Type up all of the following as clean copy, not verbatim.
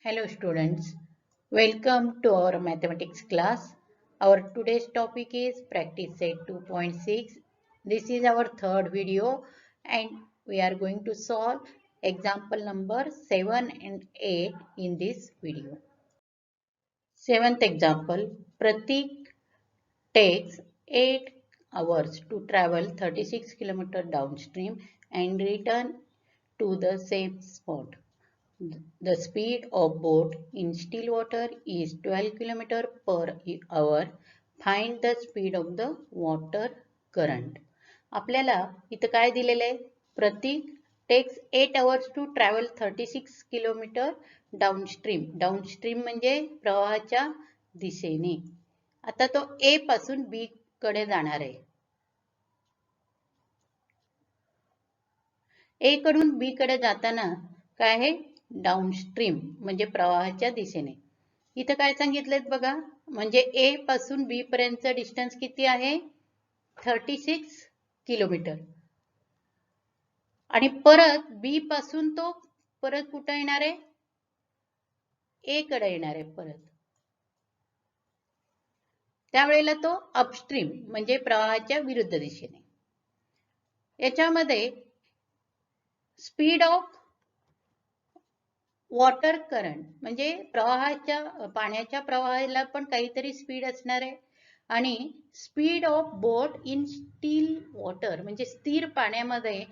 Hello students, welcome to our mathematics class. Our today's topic is practice set 2.6. This is our third video and we are going to solve example number 7 and 8 in this video. Seventh example, Pratik takes 8 hours to travel 36 km downstream and return to the same spot. The speed of boat in still water is 12 km per hour. Find the speed of the water current. आपल्याला इथं काय दिलेलं आहे? प्रतीक takes 8 hours to travel 36 km downstream. Downstream म्हणजे प्रवाहाच्या दिशेने. आता तो A पासून B कडे जाणार आहे. A कडून B कडे जाताना काय आहे? डाउनस्ट्रीम म्हणजे प्रवाहाच्या दिशेने. इथं काय सांगितलंय बघा, म्हणजे A पासून B पर्यंतचं डिस्टन्स किती आहे? 36 किलोमीटर. आणि परत B पासून तो परत कुठं येणार आहे? A कडे येणार आहे परत. त्यावेळेला तो अपस्ट्रीम म्हणजे प्रवाहाच्या विरुद्ध दिशेने. याच्यामध्ये स्पीड ऑफ वॉटर करंट म्हणजे पाण्याच्या प्रवाहाला पण काहीतरी स्पीड असणार आहे. आणि speed of boat in steel water म्हणजे स्थिर पाण्यामध्ये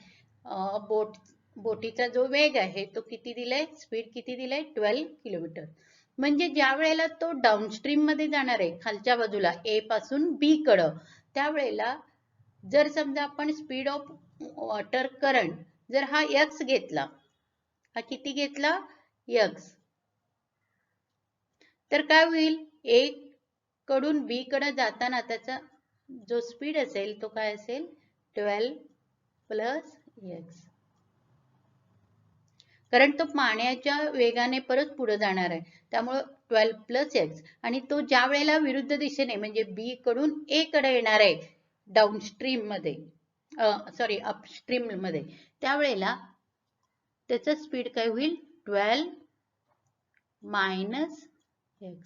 बोटीचा जो वेग आहे तो किती दिलाय? स्पीड किती दिलाय? 12 किलोमीटर. म्हणजे ज्या वेळेला तो डाउनस्ट्रीम मध्ये जाणार आहे खालच्या बाजूला A पासून B कडं, त्यावेळेला जर समजा आपण स्पीड ऑफ वॉटर करंट जर हा x घेतला, हा किती घेतला? x, तर काय होईल? A कडून B कडे जाताना त्याचा जो स्पीड असेल तो काय असेल? 12 प्लस x. कारण तो पाण्याच्या वेगाने परत पुढे जाणार आहे, त्यामुळे 12 प्लस x. आणि तो ज्या वेळेला विरुद्ध दिशेने म्हणजे B कडून A कडे येणार आहे डाउनस्ट्रीम मध्ये, सॉरी अपस्ट्रीम मध्ये, त्यावेळेला त्याचा स्पीड काय होईल? 12 मायनस x.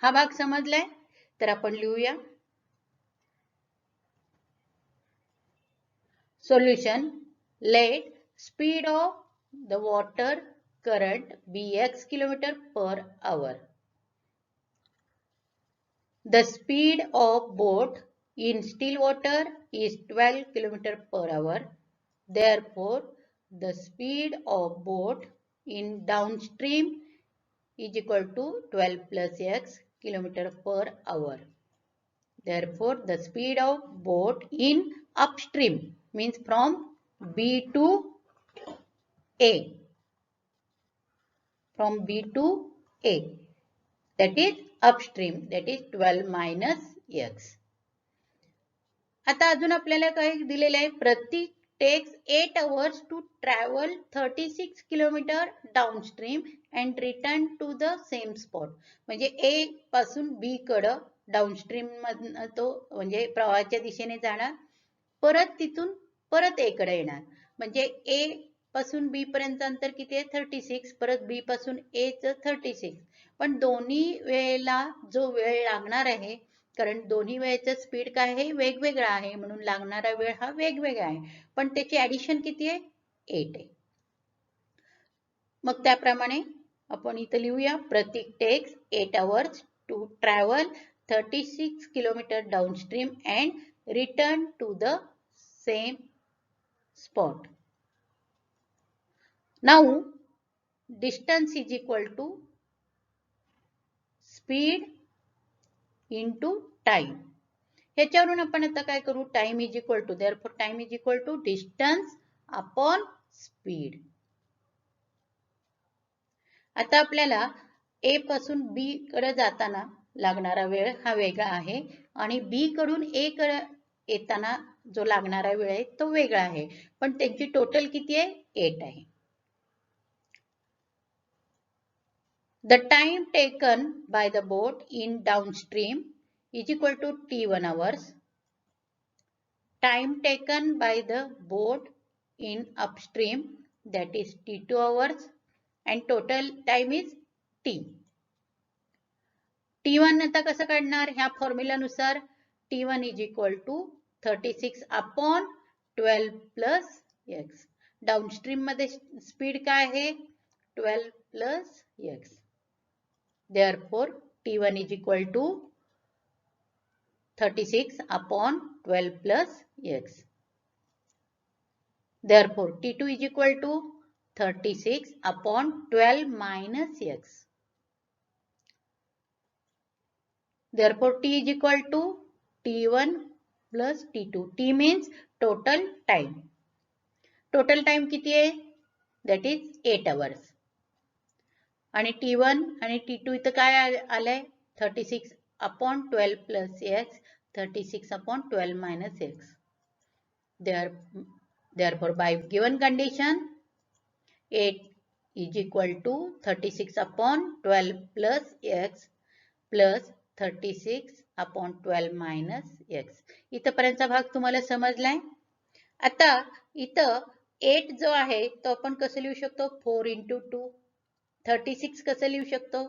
हा भाग समजलाय? तर आपण लिहूया. Solution. Let speed of the water current be x km per hour. The speed of boat in still water is 12 km per hour. Therefore, the speed of boat in downstream is equal to 12 plus x km per hour. Therefore, the speed of boat in upstream means from B to A. From B to A. That is upstream. That is 12 minus x. आता अजून आपल्याला काय दिलेलं आहे? प्रतीक takes 8 hours to travel 36 kilometer downstream and return to the same spot. म्हणजे A पासून B कडं downstream मधनं तो म्हणजे प्रवाहाच्या दिशेने जाणार, परत तिथून परत A कडे येणार. म्हणजे A पासून B पर्यंत अंतर किती आहे? 36. परत B पासून A चं 36. पण दोन्ही वेळेला जो वेळ लागणार आहे, कारण दोन्ही वेळेचा स्पीड काय आहे? वेगवेगळा आहे, म्हणून लागणारा वेळ हा वेगवेगळा आहे. पण त्याची ऍडिशन किती आहे? 8 आहे. मग त्याप्रमाणे आपण इथं लिहूया. Pratik takes 8 hours to travel 36 kilometre downstream and return to the same spot. Now, distance is equal to speed into time. ह्याच्यावरून आपण आता काय करू? Time is equal to, therefore time is equal to distance upon speed. आता आपल्याला A पासून B कडे जाताना लागणारा वेळ हा वेगळा आहे आणि B कडून A कडे येताना जो लागणारा वेळ आहे तो वेगळा आहे, पण त्यांची टोटल किती आहे? 8 आहे. The time taken by the boat in downstream is equal to T1 hours. Time taken by the boat in upstream, that is T2 hours. and total time is t. T1 आता कसं काढणार ह्या फॉर्म्युलानुसार T1 is equal to 36 upon 12 plus x. Downstream मध्ये speed काय आहे 12 plus x. Therefore T1 is equal to 36 upon 12 plus x. Therefore T2 is equal to 36 upon 12 minus x. Therefore T is equal to T1 plus T2. T means total time. Total time किती आहे? That is 8 hours. आणि T1 आणि T2 इथं काय आलंय? 36 upon 12 plus x, 36 upon 12 minus x. Therefore by given condition 8 is equal to 36 upon 12 plus x plus 36 upon 12 minus x. इथपर्यंतचा भाग तुम्हाला समजलाय? आता इथं 8 जो आहे तो आपण कसं लिहू शकतो 4 into 2. 36 कसं लिहू शकतो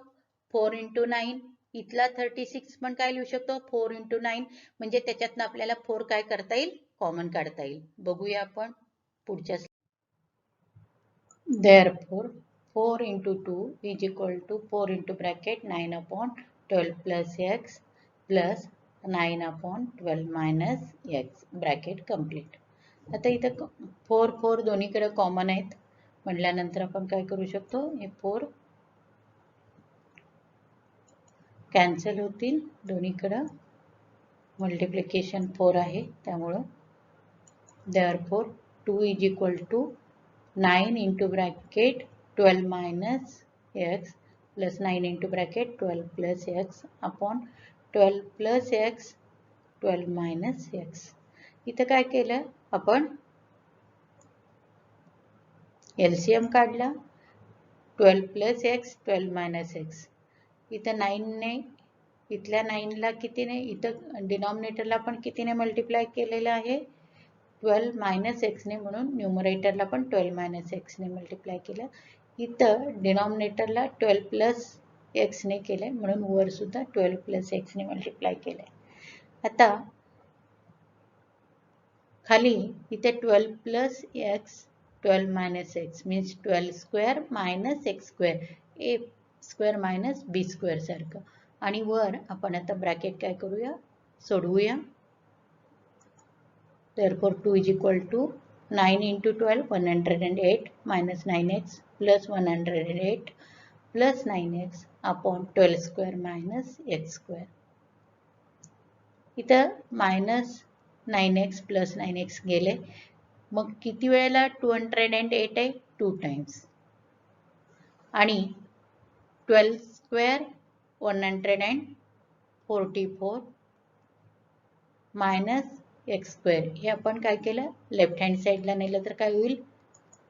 4 into 9. इथला 36 पण काय लिहू शकतो 4 into 9. म्हणजे त्याच्यातनं आपल्याला 4 काय करता येईल कॉमन काढता येईल. बघूया आपण पुढच्या. Therefore 4 into 2 is equal to 4 into bracket 9 upon 12 plus x plus 9 upon 12 minus x bracket complete. आता इथं 4 4 दोन्हीकडे कॉमन आहेत म्हटल्यानंतर आपण काय करू शकतो हे 4 कॅन्सल होतील दोन्हीकडे मल्टिप्लिकेशन 4 आहे त्यामुळे. Therefore 2 is equal to 9 into bracket 12 minus x plus 9 into bracket 12 plus x upon 12 plus x 12 minus x. इथं काय केलं आपण LCM काढला 12 plus x 12 minus x. इथं 9 ने इथल्या 9 ला कितीने इथं डिनॉमिनेटरला पण कितीने मल्टिप्लाय केलेलं आहे 12 minus x ने म्हणून न्यूमरेटरला पण 12 minus x ने मल्टिप्लाय केलं. इथं डिनॉमिनेटरला 12 plus x ने केलंय म्हणून वर सुद्धा 12 plus x ने मल्टिप्लाय केलंय. आता खाली इथे 12 plus x 12 minus x means 12 square minus x square a square minus b square सारखं. आणि वर आपण आता ब्रॅकेट काय करूया सोडवूया. Therefore 2 is equal to 9 into 12 108 minus 9x plus 108 plus 9x upon 12 square minus x square. इथं minus 9x plus 9x गेले मग किती वेळेला 208 आहे 2 times आणि 12 square 144 minus x square हे आपण काय केलं लेफ्ट हँड साइडला नेलं तर काय होईल.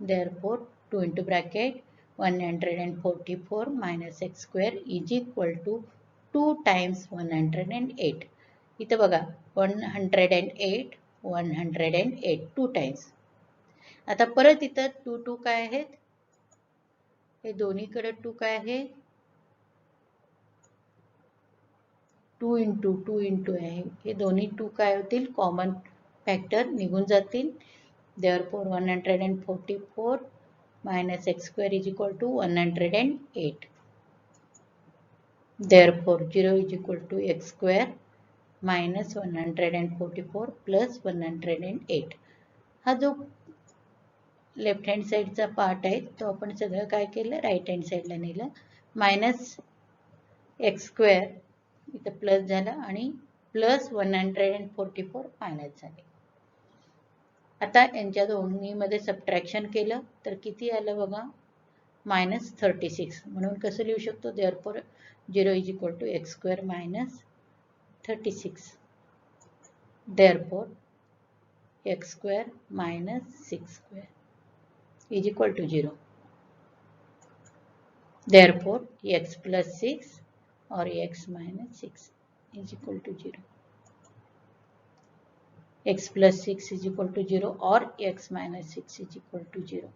Therefore 2 into bracket 144 minus x square is equal to 2 times 108. इथं बघा 108 108 2 times. आता परत इथं 2 2 काय आहेत हे दोन्हीकडे 2 काय आहे 2 into 2 into आहे हे दोन्ही 2 काय होतील कॉमन फॅक्टर निघून जातील. Therefore 144 minus x square is equal to 108. Therefore 0 is equal to x square minus 144 plus 108. हा जो लेफ्ट हँड साइडचा पार्ट आहे तो आपण सगळं काय केलं राईट हँड साइडला नेलं. मायनस एक्स स्क्वेअर इथं प्लस झाला आणि प्लस 144 मायनस झाले. आता यांच्या दोन्हीमध्ये सबट्रॅक्शन केलं तर किती आलं बघा मायनस 36. म्हणून कसं लिहू शकतो therefore 0 is equal to x square minus 36. Therefore x square minus 6 square is equal to 0. Therefore x plus 6 or x minus 6 is equal to 0. X plus 6 is equal to 0 or x minus 6 is equal to 0.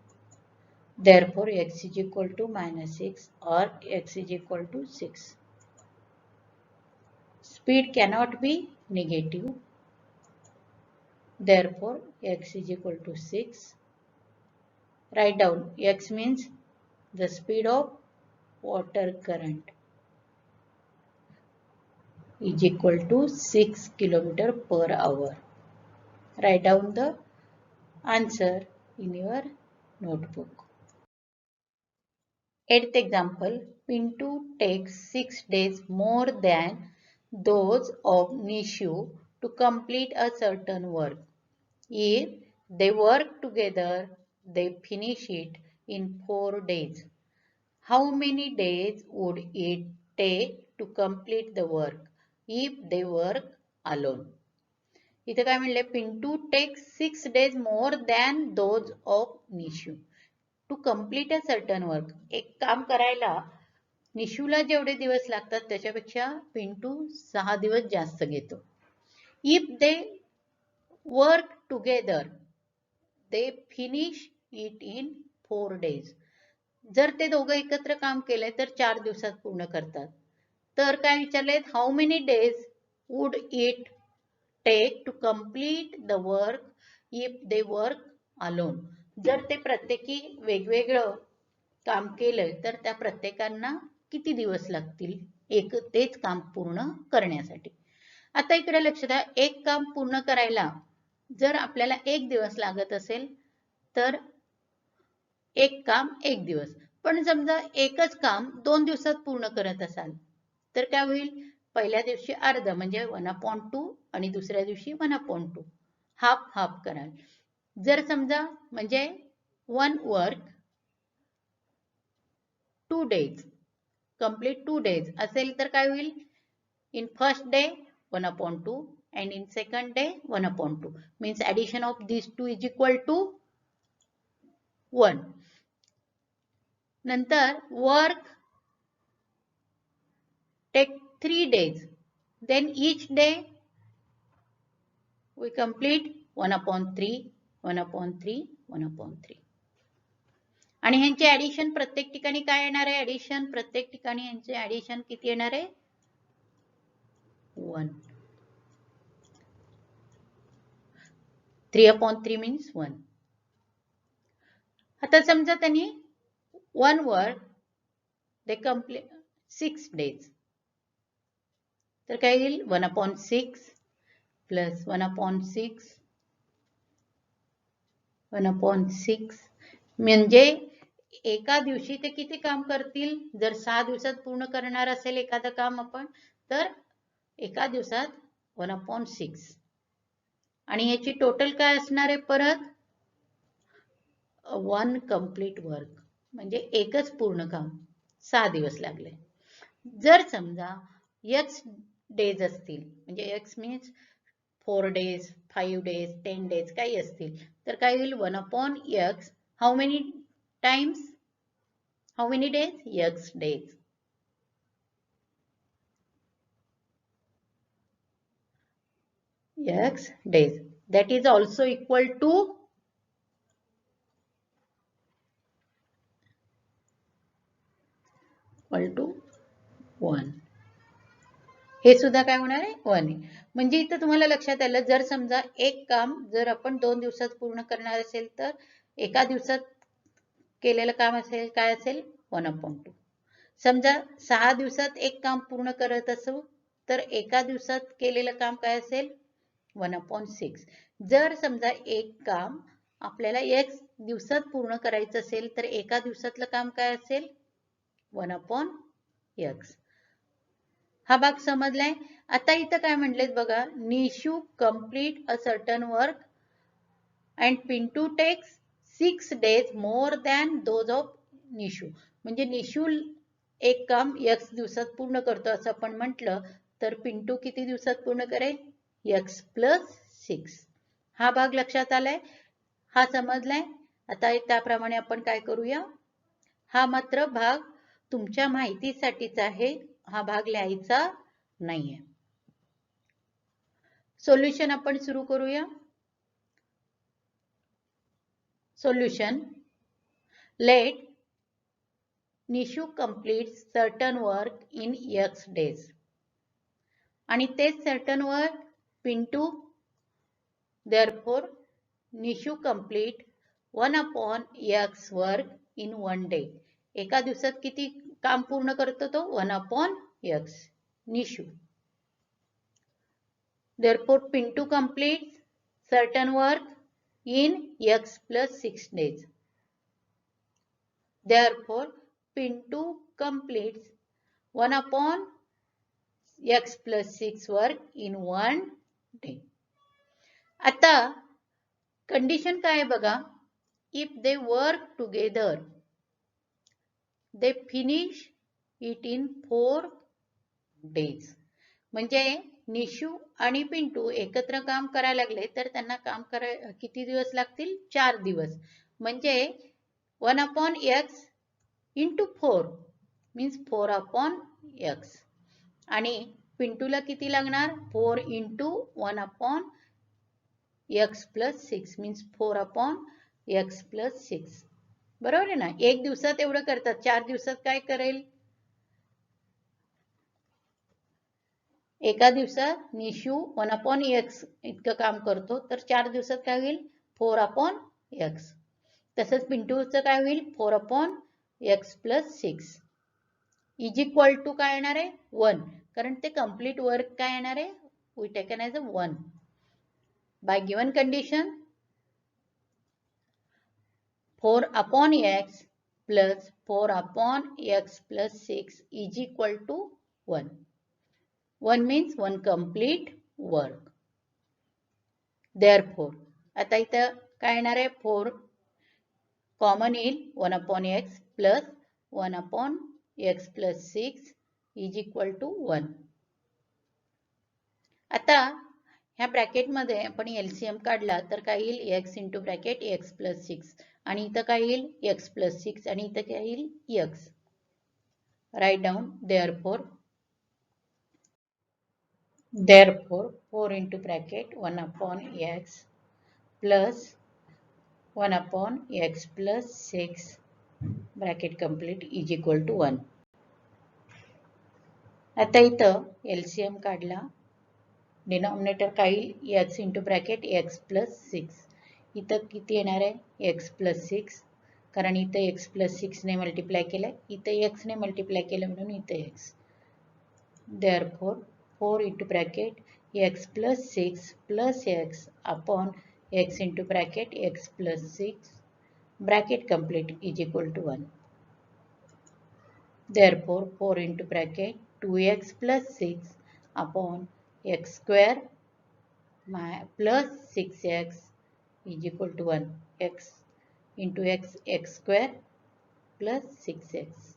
Therefore, x is equal to minus 6 or x is equal to 6. Speed cannot be negative. Therefore, x is equal to 6. Write down x means the speed of water current is equal to 6 km per hour. Write down the answer in your notebook. Eighth example, Pintu takes 6 days more than those of Nishu to complete a certain work. If they work together, they finish it in 4 days. How many days would it take to complete the work if they work alone? इथे काय म्हणले Pintu takes 6 days more than those of Nishu to complete a certain work. एक काम करायला निशूला जेवढे दिवस लागतात त्याच्यापेक्षा पिंटू 6 दिवस जास्त घेतो. If they work together they finish it in 4 days. जर ते दोघं एकत्र काम केले तर 4 दिवसात पूर्ण करतात. तर काय विचारले, how many days would it take to complete the work if they work alone. जर ते प्रत्येकी वेगवेगळं काम केलं तर त्या प्रत्येकांना किती दिवस लागतील तेच काम पूर्ण करण्यासाठी. आता इकडे लक्ष द्या, एक काम पूर्ण करायला जर आपल्याला 1 दिवस लागत असेल तर एक काम 1 दिवस. पण समजा एकच काम 2 दिवसात पूर्ण करत असाल तर काय होईल, पहिल्या दिवशी अर्ध म्हणजे 1/2 आणि दुसऱ्या दिवशी 1/2. हाफ हाफ कराल. जर समजा म्हणजे 1 वर्क 2 days complete 2 days असेल तर काय होईल, in first day 1/2 and in second day 1/2 means addition of these two is equal to 1. नंतर work take 3 days, then each day we complete 1/3 1/3 1/3. आणि ह्यांचे ऍडिशन प्रत्येक ठिकाणी काय येणार आहे, ऍडिशन प्रत्येक ठिकाणी यांचे ऍडिशन किती येणार आहे, 1. 3/3 means 1. आता समजा त्यांनी 1 वर्क दे कंप्लीट 6 days तर काय येईल, 1/6 प्लस 1/6 1/6 म्हणजे एका दिवशी ते किती काम करतील. जर 6 दिवसात पूर्ण करणार असेल एखादं काम आपण तर एका दिवसात 1/6 आणि याची टोटल काय असणार आहे, परत 1 कंप्लीट वर्क म्हणजे एकच पूर्ण काम 6 दिवस लागले. जर समजा x डेज असतील म्हणजे x means 4 days 5 days 10 days काही असतील तर काय होईल, 1/x how many times how many days x days. X days that is also equal to 1. हे सुद्धा काय होणार आहे, 1. म्हणजे इथं तुम्हाला लक्षात आलं, जर समजा एक काम जर आपण 2 दिवसात पूर्ण करणार असेल तर एका दिवसात केलेलं काम असेल काय असेल, 1/2. समजा 6 दिवसात एक काम पूर्ण करत असू तर एका दिवसात केलेलं काम काय असेल, 1/6. जर समजा एक काम आपल्याला 1 दिवसात पूर्ण करायचं असेल तर एका दिवसातलं काम काय असेल, 1/x. हा भाग समजलाय. आता इथं काय म्हटलेत बघा, Nishu complete a certain work and Pintu takes 6 days more than those of Nishu. म्हणजे निशू एक काम x दिवसात पूर्ण करतो असं आपण म्हटलं तर पिंटू किती दिवसात पूर्ण करेल, x + 6. हा भाग लक्षात आलाय, हा समजलाय. आता त्याप्रमाणे आपण काय करूया, हा मात्र भाग तुमच्या माहितीसाठीच आहे, हा भाग लिहायचा नाहीये. सोल्युशन आपण सुरू करूया. Solution, Let Nishu completes certain work in X days. आणि तेच certain work Pintu, therefore Nishu complete 1 upon X work in 1 day. एका दिवसात किती काम पूर्ण करतो तो 1 upon X. Nishu. Therefore Pintu completes certain work in X plus 6 days. Therefore Pintu completes 1 upon X plus 6 work in 1 day. आता condition काय आहे बघा, if they work together they finish it in 4 days. म्हणजे निशू आणि पिंटू एकत्र काम करायला लागले तर त्यांना काम किती दिवस लागतील? 4 दिवस. म्हणजे 1 upon x into 4 means 4 upon x. आणि पिंटूला किती लागणार? 4 into 1 upon x plus 6 means 4 upon x plus 6. बरोबर आहे ना? एक दिवसात एवढं करतात, 4 दिवसात काय करेल? एका दिवसात निशू 1 upon x इतकं काम करतो तर 4 दिवसात काय होईल? 4 upon x. तसंच पिंटूचं काय होईल? 4 upon x plus 6 is equal to काय येणार आहे? 1. कारण ते कंप्लीट वर्क काय येणार आहे? We taken as a 1. By given condition 4 upon x plus 4 upon x plus 6 is equal to 1. 1 means 1 complete work. Therefore, आता इथं काय येणार आहे? 4 कॉमन येईल 1 upon x plus 1 upon x plus 6 is equal to 1. आता ह्या ब्रॅकेटमध्ये आपण LCM काढला तर काय येईल? x into bracket x plus 6 आणि इथं काय येईल? x plus 6 आणि इथं काय येईल? x. Write down therefore 4 into bracket 1 upon x plus 1 upon x plus 6 bracket complete is equal to 1. आता इथं LCM काढला, डिनॉमिनेटर काय येईल? x into bracket x plus 6. इथं किती येणार आहे? x plus 6. कारण इथं x plus 6 ने मल्टिप्लाय केलं, इथं x ने मल्टिप्लाय केलं म्हणून इथं x. Therefore 4 into bracket x plus 6 plus x upon x into bracket x plus 6 bracket complete is equal to 1. Therefore 4 into bracket 2x plus 6 upon x square plus 6x is equal to 1. X into x square plus 6x.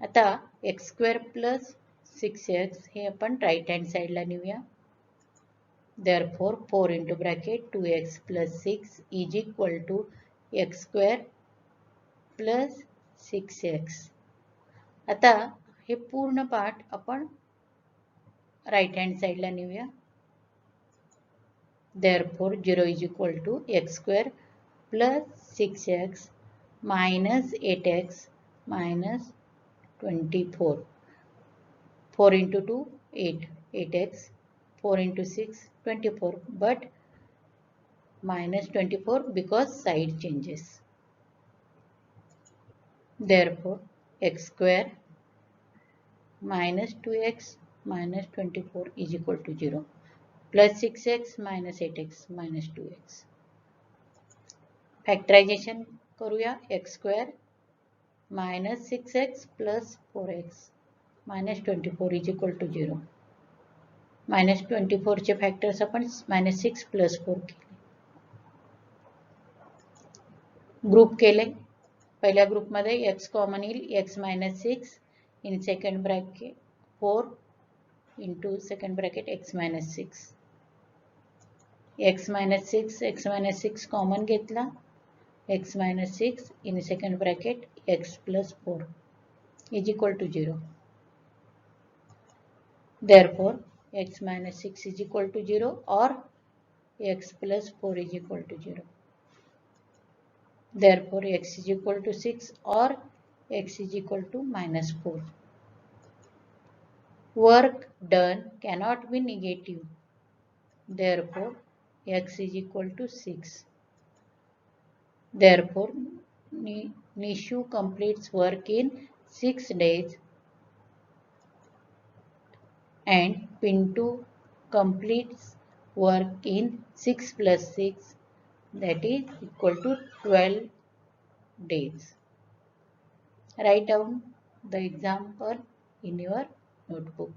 आता x square plus 6x हे आपण right hand साइडला नेऊया. Therefore 4 into bracket 2x plus 6 is equal to x square plus 6x. आता हे पूर्ण part आपण right hand साइडला नेऊया. Therefore 0 is equal to x square plus 6x minus 8x minus 24. 4 into 2 8, 8x, 4 into 6 24, but minus 24 because side changes. Therefore x square minus 2x minus 24 is equal to 0, plus 6x minus 8x minus 2x. Factorization करूया. x square minus 6x plus 4x minus 24 is equal to 0. minus 24 चे factors आपण minus 6 plus 4 केले. Group केले. पहिल्या ग्रुपमध्ये x common येईल, x minus 6 in second bracket 4 into second bracket x minus 6. x minus 6 common घेतला, x minus 6 in second bracket x plus 4 is equal to 0. Therefore x minus 6 is equal to 0 or x plus 4 is equal to 0. Therefore, x is equal to 6 or x is equal to minus 4. Work done cannot be negative. Therefore, x is equal to 6. Therefore, Nishu completes work in 6 days and Pintu completes work in 6 plus 6, that is equal to 12 days. Write down the example in your notebook.